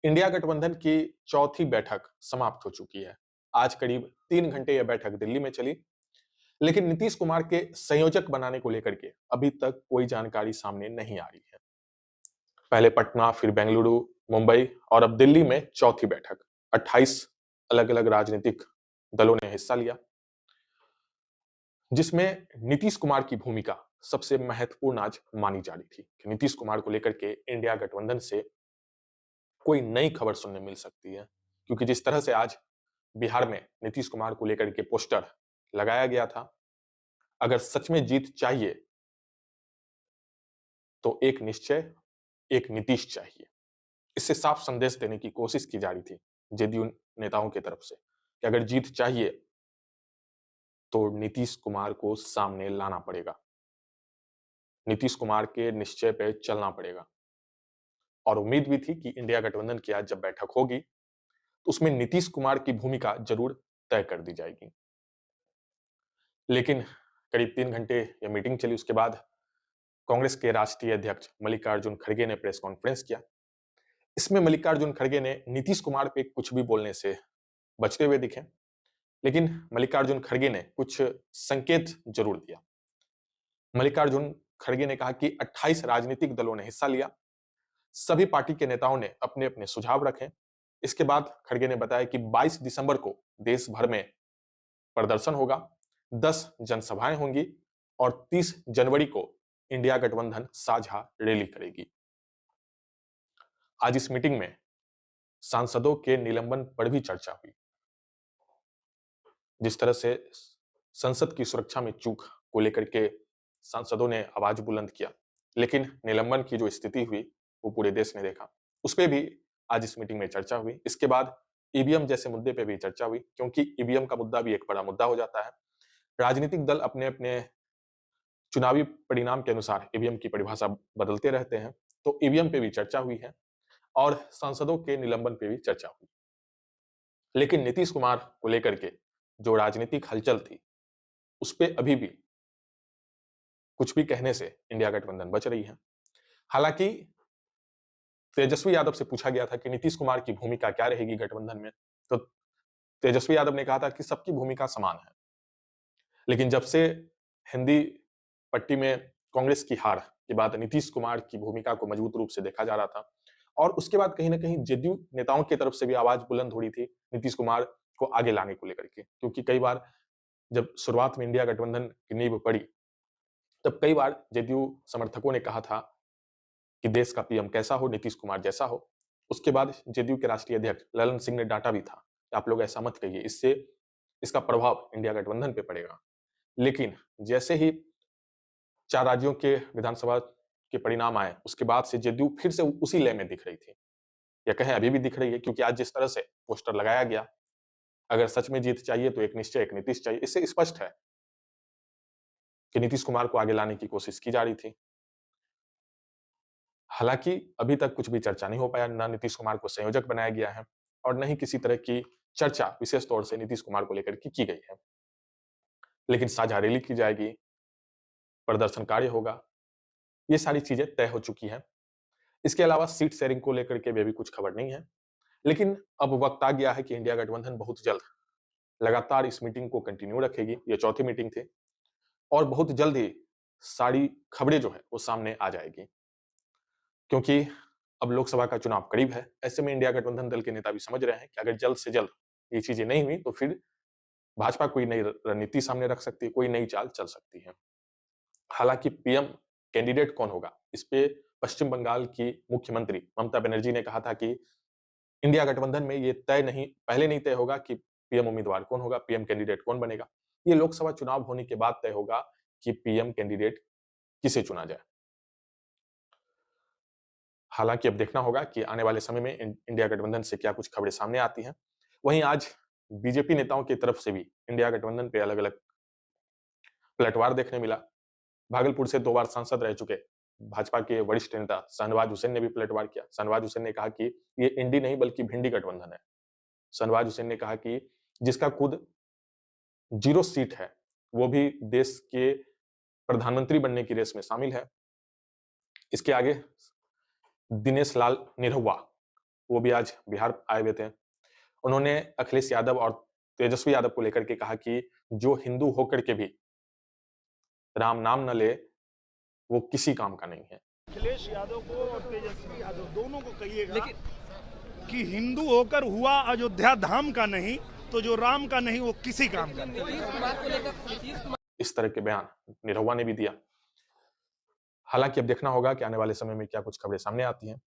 India गठबंधन की चौथी बैठक समाप्त हो चुकी है। आज करीब 3 घंटे यह बैठक दिल्ली में चली, लेकिन नीतीश कुमार के संयोजक बनाने को लेकर के अभी तक कोई जानकारी सामने नहीं आ रही है। पहले पटना, फिर बेंगलुरु, मुंबई और अब दिल्ली में चौथी बैठक। 28 अलग-अलग राजनीतिक दलों ने हिस्सा लिया, जिसमें नीतीश कुमार की भूमिका सबसे महत्वपूर्ण आज मानी जा रही थी कि नीतीश कुमार को लेकर के इंडिया गठबंधन से कोई नई खबर सुनने मिल सकती है। क्योंकि जिस तरह से आज बिहार में नीतीश कुमार को लेकर के पोस्टर लगाया गया था, अगर सच में जीत चाहिए तो एक निश्चय, एक नीतीश चाहिए। इससे साफ संदेश देने की कोशिश की जा रही थी जेडीयू नेताओं की तरफ से कि अगर जीत चाहिए तो नीतीश कुमार को सामने लाना पड़ेगा, नीतीश कुमार के निश्चय पे चलना पड़ेगा। और उम्मीद भी थी कि इंडिया गठबंधन की आज जब बैठक होगी तो उसमें नीतीश कुमार की भूमिका जरूर तय कर दी जाएगी। लेकिन करीब 3 घंटे यह मीटिंग चली, उसके बाद कांग्रेस के राष्ट्रीय अध्यक्ष मल्लिकार्जुन खड़गे ने प्रेस कॉन्फ्रेंस किया। इसमें मल्लिकार्जुन खड़गे ने नीतीश कुमार पे कुछ भी बोलने से बचते हुए दिखे, लेकिन मल्लिकार्जुन खड़गे ने कुछ संकेत जरूर दिया। मल्लिकार्जुन खड़गे ने कहा कि 28 राजनीतिक दलों ने हिस्सा लिया, सभी पार्टी के नेताओं ने अपने-अपने सुझाव रखे। इसके बाद खड़गे ने बताया कि 22 दिसंबर को देश भर में प्रदर्शन होगा, 10 जनसभाएं होंगी और 30 जनवरी को इंडिया गठबंधन साझा रैली करेगी। आज इस मीटिंग में सांसदों के निलंबन पर भी चर्चा हुई। जिस तरह से संसद की सुरक्षा में चूक को लेकर के सांसदों ने आवाज बुलंद किया, लेकिन निलंबन की जो स्थिति हुई वो पूरे देश ने देखा। उस पे भी आज इस मीटिंग में चर्चा हुई। इसके बाद ईवीएम जैसे मुद्दे पे भी चर्चा हुई, क्योंकि ईवीएम का मुद्दा भी एक बड़ा मुद्दा हो जाता है। राजनीतिक दल अपने-अपने चुनावी परिणाम के अनुसार ईवीएम की परिभाषा बदलते रहते हैं, तो ईवीएम पे भी चर्चा हुई है और सांसदों के निलंबन पे भी चर्चा हुई। लेकिन नीतीश कुमार को लेकर के जो राजनीतिक हलचल थी, उस पे अभी भी कुछ भी कहने से इंडिया गठबंधन बच रही है। हालांकि तेजस्वी यादव से पूछा गया था कि नीतीश कुमार की भूमिका क्या रहेगी गठबंधन में, तो तेजस्वी यादव ने कहा था कि सबकी भूमिका समान है। लेकिन जब से हिंदी पट्टी में कांग्रेस की हार के बाद नीतीश कुमार की भूमिका को मजबूत रूप से देखा जा रहा था और उसके बाद कहीं न कहीं जेडीयू नेताओं की तरफ से भी आवाज बुलंद हो रही थी नीतीश कुमार को आगे लाने को लेकर के। क्योंकि कई बार जब शुरुआत में इंडिया गठबंधन की नींव पड़ी, तब कई बार जेडीयू समर्थकों ने कहा था कि देश का पीएम कैसा हो, नीतीश कुमार जैसा हो। उसके बाद जेडीयू के राष्ट्रीय अध्यक्ष ललन सिंह ने डांटा भी था कि आप लोग ऐसा मत कहिए, इससे इसका प्रभाव इंडिया गठबंधन पे पड़ेगा। लेकिन जैसे ही 4 राज्यों के विधानसभा के परिणाम आए, उसके बाद से जेडीयू फिर से उसी लय में दिख रही थी, या कहें अभी भी दिख रही है, क्योंकि आज जिस तरह से पोस्टर लगाया गया, अगर सच में जीत चाहिए तो एक निश्चय, एक नीतीश चाहिए। इससे स्पष्ट है कि नीतीश कुमार को आगे लाने की कोशिश की जा रही थी। हालांकि अभी तक कुछ भी चर्चा नहीं हो पाया, ना नीतीश कुमार को संयोजक बनाया गया है और न ही किसी तरह की चर्चा विशेष तौर से नीतीश कुमार को लेकर की गई है। लेकिन साझा रैली की जाएगी, प्रदर्शन कार्य होगा, ये सारी चीजें तय हो चुकी हैं। इसके अलावा सीट शेयरिंग को लेकर के भी कुछ खबर नहीं है। लेकिन अब वक्त आ गया है कि इंडिया गठबंधन बहुत जल्द लगातार इस मीटिंग को कंटिन्यू रखेगी। ये चौथी मीटिंग थी और बहुत जल्द ही सारी खबरें जो है वो सामने आ जाएगी, क्योंकि अब लोकसभा का चुनाव करीब है। ऐसे में इंडिया गठबंधन दल के नेता भी समझ रहे हैं कि अगर जल्द से जल्द ये चीजें नहीं हुई तो फिर भाजपा कोई नई रणनीति सामने रख सकती है, कोई नई चाल चल सकती है। हालांकि पीएम कैंडिडेट कौन होगा, इस पे पश्चिम बंगाल की मुख्यमंत्री ममता बनर्जी ने कहा था कि इंडिया गठबंधन में ये तय नहीं, पहले नहीं तय होगा कि पीएम उम्मीदवार कौन होगा, पीएम कैंडिडेट कौन बनेगा। ये लोकसभा चुनाव होने के बाद तय होगा कि पीएम कैंडिडेट किसे चुना जाए। हालांकि अब देखना होगा कि आने वाले समय में इंडिया गठबंधन से क्या कुछ खबरें सामने आती हैं। वहीं आज बीजेपी नेताओं की तरफ से भी इंडिया गठबंधन पे अलग-अलग पलटवार देखने मिला। भागलपुर से 2 बार सांसद रह चुके भाजपा के वरिष्ठ नेता शहनवाज हुसैन ने भी पलटवार किया। शहनवाज हुसैन ने कहा कि ये इंडी नहीं बल्कि भिंडी गठबंधन है। शहनवाज हुसैन ने कहा कि जिसका खुद 0 सीट है, वो भी देश के प्रधानमंत्री बनने की रेस में शामिल है। इसके आगे दिनेश लाल निरहुआ वो भी आज बिहार आए हुए थे। उन्होंने अखिलेश यादव और तेजस्वी यादव को लेकर के कहा कि जो हिंदू होकर के भी राम नाम न ले, वो किसी काम का नहीं है। अखिलेश यादव को और तेजस्वी यादव दोनों को कहिएगा कि हिंदू होकर हुआ अयोध्या धाम का नहीं, तो जो राम का नहीं वो किसी काम का नहीं। इस तरह के बयान निरहुआ ने भी दिया। हालांकि अब देखना होगा कि आने वाले समय में क्या कुछ खबरें सामने आती हैं।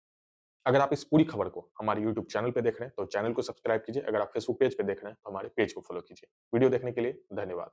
अगर आप इस पूरी खबर को हमारे यूट्यूब चैनल पे देख रहे हैं तो चैनल को सब्सक्राइब कीजिए। अगर आप फेसबुक पेज पे देख रहे हैं तो हमारे पेज को फॉलो कीजिए। वीडियो देखने के लिए धन्यवाद।